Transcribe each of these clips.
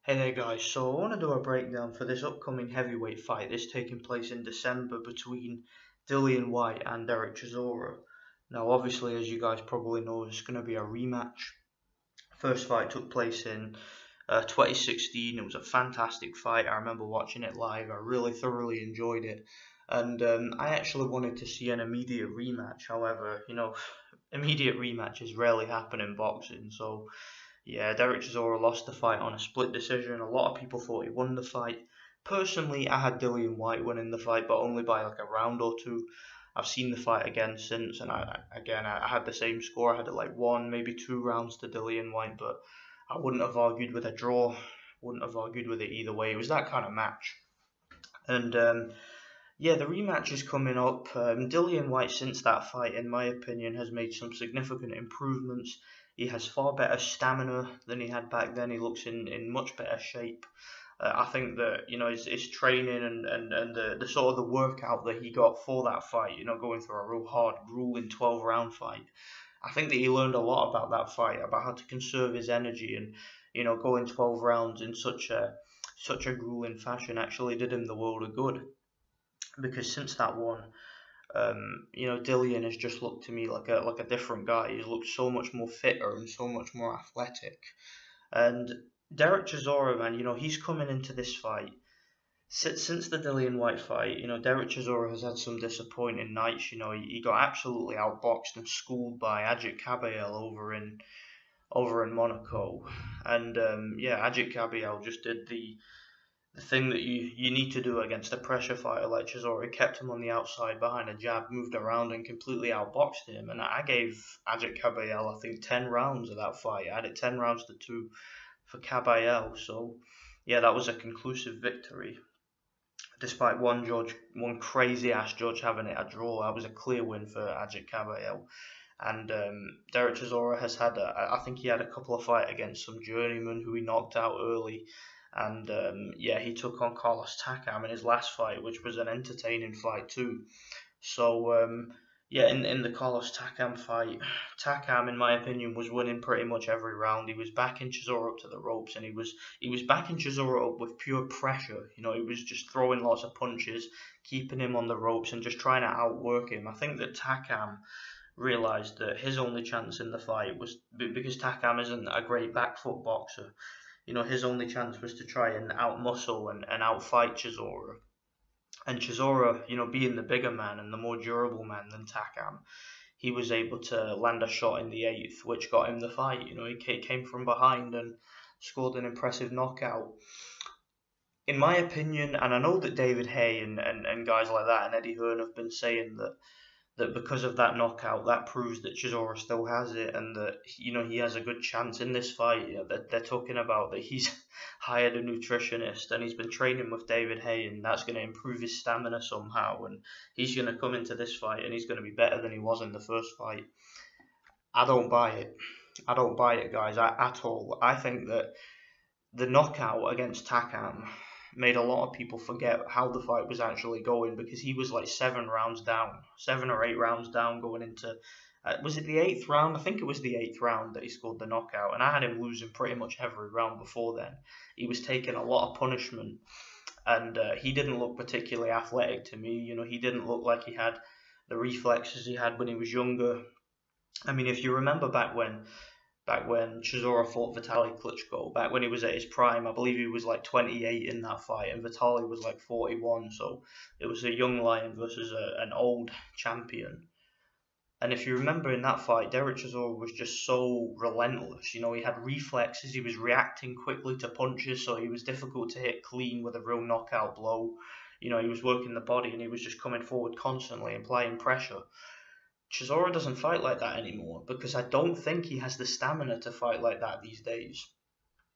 Hey there guys, so I want to do a breakdown for this upcoming heavyweight fight that's taking place in December between Dillian Whyte and Dereck Chisora. Now obviously, as you guys probably know, it's going to be a rematch. First fight took place in 2016. It was a fantastic fight. I remember watching it live. I really thoroughly enjoyed it. And I actually wanted to see an immediate rematch. However, immediate rematches rarely happen in boxing, so yeah, Dereck Chisora lost the fight on a split decision. A lot of people thought he won the fight. Personally, I had Dillian Whyte winning the fight, but only by like a round or two. I've seen the fight again since, and I had the same score. I had it like one, maybe 2 rounds to Dillian Whyte, but I wouldn't have argued with a draw. Wouldn't have argued with it either way. It was that kind of match. And yeah, the rematch is coming up. Dillian Whyte, since that fight, in my opinion, has made some significant improvements. He has far better stamina than he had back then. He looks in much better shape. I think that his training and the sort of the workout that he got for that fight, going through a real hard, grueling 12-round fight. I think that he learned a lot about that fight, about how to conserve his energy, and going 12 rounds in such a grueling fashion actually did him the world of good. Because since that one, Dillian has just looked to me like a different guy. He's looked so much more fitter and so much more athletic. And Dereck Chisora, man, he's coming into this fight. Since the Dillian Whyte fight, Dereck Chisora has had some disappointing nights. He got absolutely outboxed and schooled by Ajit Kabayel over in Monaco. And yeah, Ajit Kabayel just did the thing that you need to do against a pressure fighter like Chisora. He kept him on the outside behind a jab, moved around and completely outboxed him. And I gave Ajit Kabayel, I think, 10 rounds of that fight. I had it 10 rounds to 2 for Kabayel. So yeah, that was a conclusive victory. Despite one crazy ass judge having it a draw, that was a clear win for Ajit Kabayel. And Dereck Chisora has had, I think he had a couple of fights against some journeymen who he knocked out early. And yeah, he took on Carlos Takam in his last fight, which was an entertaining fight too. So yeah, in the Carlos Takam fight, Takam, in my opinion, was winning pretty much every round. He was backing Chisora up to the ropes, and he was backing Chisora up with pure pressure. He was just throwing lots of punches, keeping him on the ropes, and just trying to outwork him. I think that Takam realised that his only chance in the fight was because Takam isn't a great back foot boxer. His only chance was to try and outmuscle and outfight Chisora. And Chisora, being the bigger man and the more durable man than Takam, he was able to land a shot in the 8th, which got him the fight. He came from behind and scored an impressive knockout. In my opinion, and I know that David Haye and guys like that and Eddie Hearn have been saying that because of that knockout, that proves that Chisora still has it, and that he has a good chance in this fight. They're talking about that he's hired a nutritionist and he's been training with David Haye, and that's going to improve his stamina somehow, and he's going to come into this fight and he's going to be better than he was in the first fight. I don't buy it. I don't buy it, guys, at all. I think that the knockout against Takam made a lot of people forget how the fight was actually going, because he was like 7 or 8 rounds down going into, was it the 8th round? I think it was the 8th round that he scored the knockout, and I had him losing pretty much every round before then. He was taking a lot of punishment, and he didn't look particularly athletic to me. He didn't look like he had the reflexes he had when he was younger. I mean, if you remember back when Chisora fought Vitaly Klitschko, back when he was at his prime, I believe he was like 28 in that fight, and Vitaly was like 41, so it was a young lion versus an old champion. And if you remember in that fight, Dereck Chisora was just so relentless. He had reflexes, he was reacting quickly to punches, so he was difficult to hit clean with a real knockout blow. He was working the body, and he was just coming forward constantly, applying pressure. Chisora doesn't fight like that anymore, because I don't think he has the stamina to fight like that these days.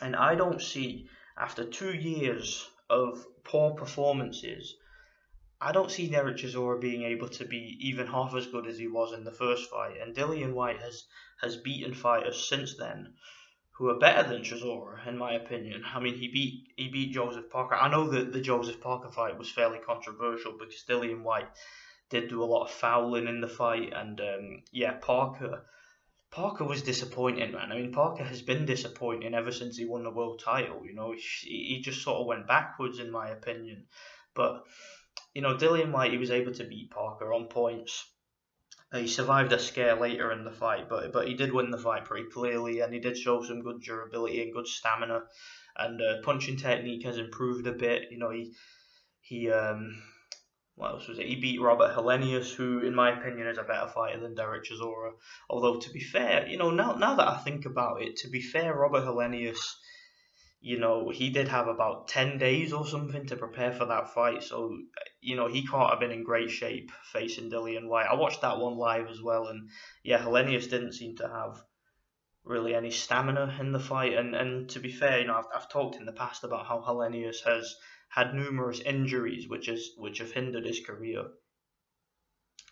And I don't see, after 2 years of poor performances, I don't see Dereck Chisora being able to be even half as good as he was in the first fight. And Dillian Whyte has beaten fighters since then who are better than Chisora, in my opinion. I mean, he beat Joseph Parker. I know that the Joseph Parker fight was fairly controversial, because Dillian Whyte did do a lot of fouling in the fight, and yeah, Parker Parker was disappointing, man. I mean, Parker has been disappointing ever since he won the world title. You know, he just sort of went backwards, in my opinion. But, you know, Dillian Whyte, he was able to beat Parker on points. He survived a scare later in the fight, but he did win the fight pretty clearly, and he did show some good durability and good stamina, and punching technique has improved a bit. You know, he what else was it? He beat Robert Helenius, who, in my opinion, is a better fighter than Dereck Chisora. Although, to be fair, you know, now that I think about it, to be fair, Robert Helenius, you know, he did have about 10 days or something to prepare for that fight. So, you know, he can't have been in great shape facing Dillian Whyte. I watched that one live as well, and yeah, Helenius didn't seem to have really any stamina in the fight. And to be fair, you know, I've talked in the past about how Helenius has had numerous injuries which have hindered his career.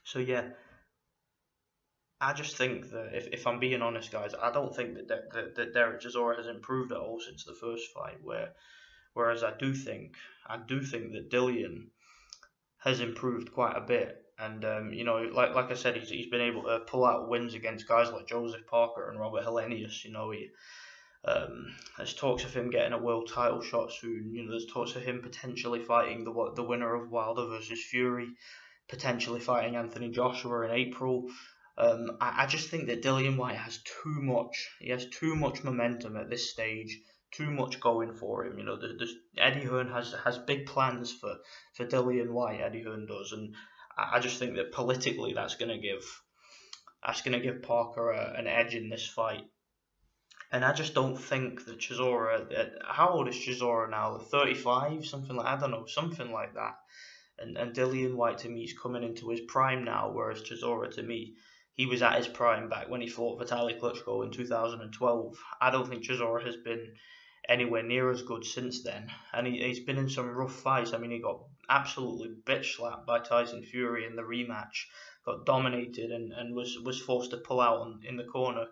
So yeah, I just think that if I'm being honest, guys, I don't think that Dereck Chisora has improved at all since the first fight. Whereas I do think that Dillian has improved quite a bit. And you know, like I said, he's been able to pull out wins against guys like Joseph Parker and Robert Helenius. You know, there's talks of him getting a world title shot soon. You know, there's talks of him potentially fighting the winner of Wilder versus Fury, potentially fighting Anthony Joshua in April. I just think that Dillian Whyte has too much. He has too much momentum at this stage. Too much going for him. You know, Eddie Hearn has big plans for Dillian Whyte. Eddie Hearn does, and I just think that politically that's gonna give Parker an edge in this fight. And I just don't think that Chisora. How old is Chisora now? 35, something like, I don't know, something like that. And Dillian Whyte to me is coming into his prime now, whereas Chisora to me, he was at his prime back when he fought Vitaly Klitschko in 2012. I don't think Chisora has been anywhere near as good since then, and he's been in some rough fights. I mean, he got absolutely bitch slapped by Tyson Fury in the rematch, got dominated, and was forced to pull out in the corner.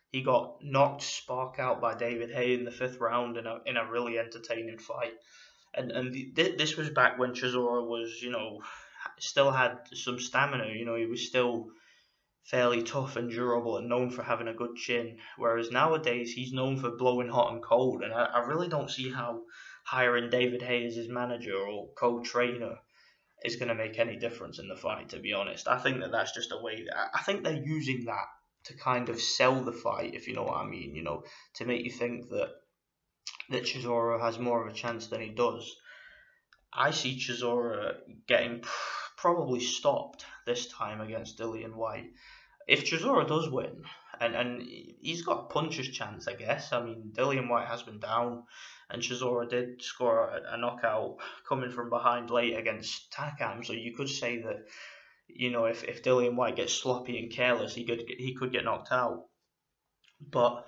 He got knocked spark out by David Haye in the fifth round in a really entertaining fight. And this was back when Chisora was, you know, still had some stamina. You know, he was still fairly tough and durable and known for having a good chin. Whereas nowadays he's known for blowing hot and cold. And I really don't see how hiring David Haye as his manager or co-trainer is going to make any difference in the fight, to be honest. I think that's just a way. I think they're using that to kind of sell the fight, if you know what I mean. You know, to make you think that Chisora has more of a chance than he does. I see Chisora getting probably stopped this time against Dillian Whyte. If Chisora does win, and he's got a puncher's chance, I guess. I mean, Dillian Whyte has been down, and Chisora did score a knockout coming from behind late against Takam. So you could say that, you know, if Dillian Whyte gets sloppy and careless, he could get knocked out. But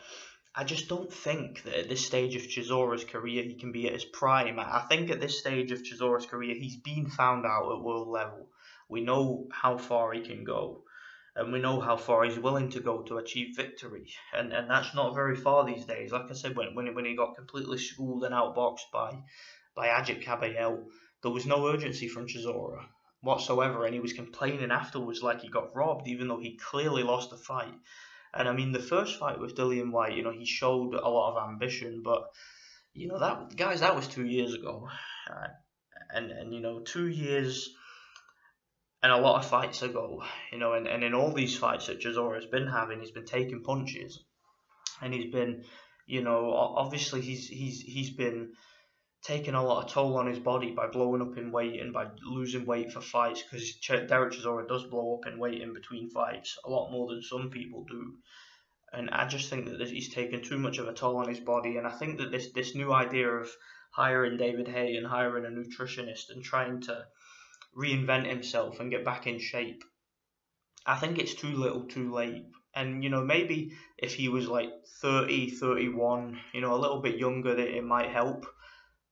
I just don't think that at this stage of Chisora's career he can be at his prime. I think at this stage of Chisora's career he's been found out at world level. We know how far he can go, and we know how far he's willing to go to achieve victory. And that's not very far these days. Like I said, when he got completely schooled and outboxed by Ajit Caballel, there was no urgency from Chisora whatsoever, and he was complaining afterwards like he got robbed, even though he clearly lost the fight. And I mean, the first fight with Dillian Whyte, you know, he showed a lot of ambition, but you know that was 2 years ago, and you know, 2 years and a lot of fights ago, you know, and in all these fights that Chisora has been having, he's been taking punches, and he's been, you know, obviously he's been taking a lot of toll on his body by blowing up in weight and by losing weight for fights, because Dereck Chisora does blow up in weight in between fights a lot more than some people do. And I just think that he's taken too much of a toll on his body, and I think that this new idea of hiring David Haye and hiring a nutritionist and trying to reinvent himself and get back in shape, I think it's too little too late. And you know, maybe if he was like 30, 31, you know, a little bit younger, that it might help.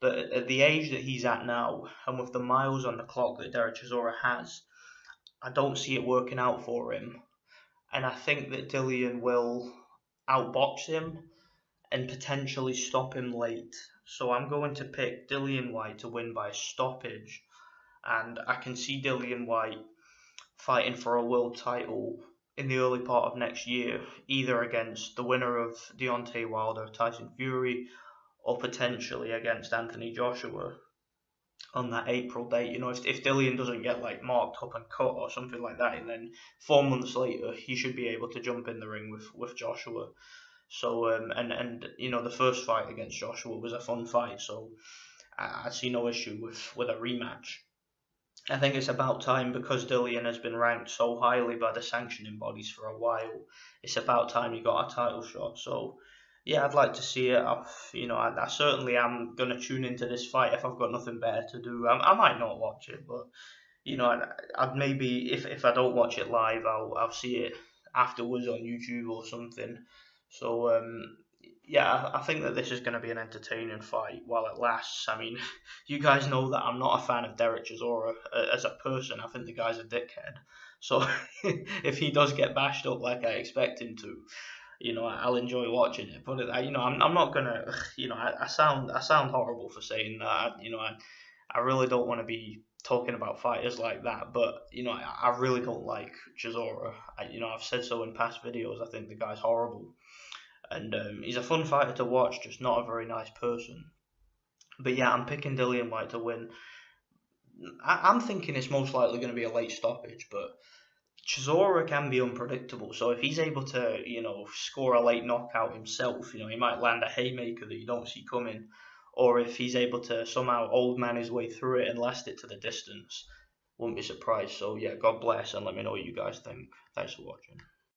But at the age that he's at now, and with the miles on the clock that Dereck Chisora has, I don't see it working out for him. And I think that Dillian will outbox him and potentially stop him late. So I'm going to pick Dillian Whyte to win by stoppage. And I can see Dillian Whyte fighting for a world title in the early part of next year, either against the winner of Deontay Wilder, Tyson Fury, or potentially against Anthony Joshua on that April date. You know, if Dillian doesn't get like marked up and cut or something like that, and then 4 months later he should be able to jump in the ring with Joshua. So and you know, the first fight against Joshua was a fun fight, so I see no issue with a rematch. I think it's about time, because Dillian has been ranked so highly by the sanctioning bodies for a while. It's about time he got a title shot. So yeah, I'd like to see it. I certainly am gonna tune into this fight if I've got nothing better to do. I might not watch it, but I'd maybe, if I don't watch it live, I'll see it afterwards on YouTube or something. So yeah, I think that this is going to be an entertaining fight while it lasts. I mean, you guys know that I'm not a fan of Dereck Chisora as a person. I think the guy's a dickhead. So if he does get bashed up like I expect him to, I'll enjoy watching it. But I'm not gonna, I sound horrible for saying that. I really don't want to be talking about fighters like that. But I really don't like Chisora. I've said so in past videos. I think the guy's horrible, and he's a fun fighter to watch, just not a very nice person. But yeah, I'm picking Dillian Whyte to win. I'm thinking it's most likely going to be a late stoppage, but Chisora can be unpredictable. So if he's able to, score a late knockout himself, he might land a haymaker that you don't see coming. Or if he's able to somehow old man his way through it and last it to the distance, wouldn't be surprised. So yeah, God bless, and let me know what you guys think. Thanks for watching.